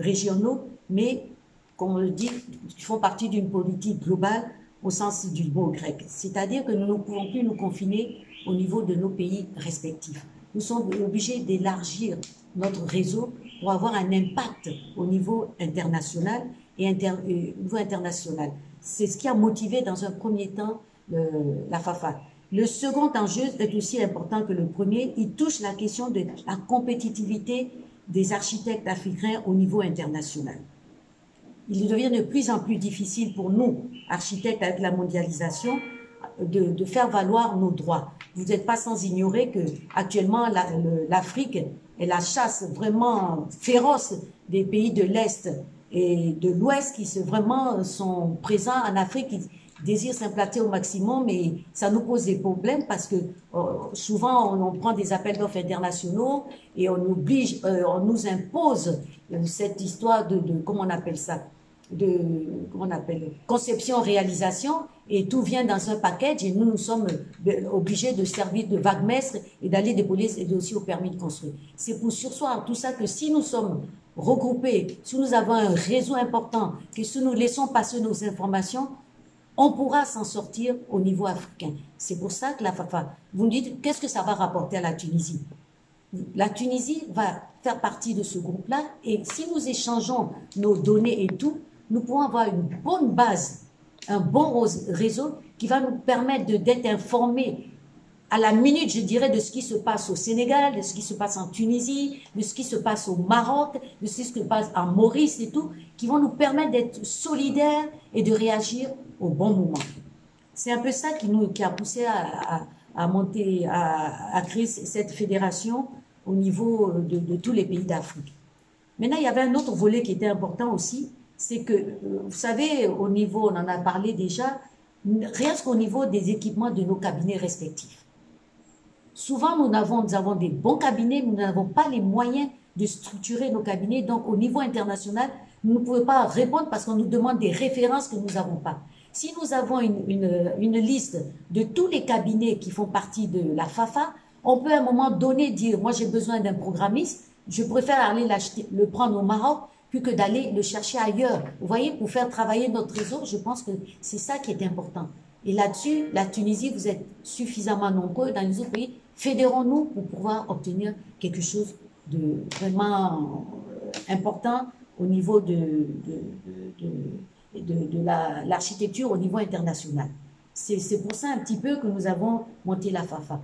régionaux, mais, comme on le dit, qui font partie d'une politique globale au sens du mot grec. C'est-à-dire que nous ne pouvons plus nous confiner au niveau de nos pays respectifs. Nous sommes obligés d'élargir notre réseau pour avoir un impact au niveau international C'est ce qui a motivé dans un premier temps la FAFA. Le second enjeu est aussi important que le premier. Il touche la question de la compétitivité des architectes africains au niveau international. Il devient de plus en plus difficile pour nous, architectes avec la mondialisation, de faire valoir nos droits. Vous n'êtes pas sans ignorer que actuellement l'Afrique est la chasse vraiment féroce des pays de l'Est et de l'Ouest qui vraiment sont présents en Afrique, qui désirent s'implanter au maximum, mais ça nous pose des problèmes parce que souvent on prend des appels d'offres internationaux et on nous impose cette histoire de comment on appelle ça, conception-réalisation, et tout vient dans un package et nous sommes obligés de servir de vague-maître et d'aller des polices et aussi au permis de construire. C'est pour sursoir tout ça que si nous sommes regroupés, si nous avons un réseau important, que si nous laissons passer nos informations, on pourra s'en sortir au niveau africain. C'est pour ça que la FAFA, vous me dites, qu'est-ce que ça va rapporter à la Tunisie? La Tunisie va faire partie de ce groupe-là et si nous échangeons nos données et tout, nous pourrons avoir une bonne base, un bon réseau qui va nous permettre d'être informés à la minute, je dirais, de ce qui se passe au Sénégal, de ce qui se passe en Tunisie, de ce qui se passe au Maroc, de ce qui se passe en Maurice et tout, qui vont nous permettre d'être solidaires et de réagir au bon moment. C'est un peu ça qui a poussé à créer cette fédération au niveau de tous les pays d'Afrique. Maintenant, il y avait un autre volet qui était important aussi, c'est que, vous savez, au niveau, on en a parlé déjà, rien qu'au niveau des équipements de nos cabinets respectifs. Souvent, nous avons des bons cabinets, mais nous n'avons pas les moyens de structurer nos cabinets. Donc, au niveau international, nous ne pouvons pas répondre parce qu'on nous demande des références que nous n'avons pas. Si nous avons une liste de tous les cabinets qui font partie de la FAFA, on peut à un moment donné dire, moi j'ai besoin d'un programmiste, je préfère aller le prendre au Maroc, plus que d'aller le chercher ailleurs. Vous voyez, pour faire travailler notre réseau, je pense que c'est ça qui est important. Et là-dessus, la Tunisie, vous êtes suffisamment nombreux dans les autres pays. Fédérons-nous pour pouvoir obtenir quelque chose de vraiment important au niveau de l'architecture au niveau international. C'est pour ça un petit peu que nous avons monté la FAFA.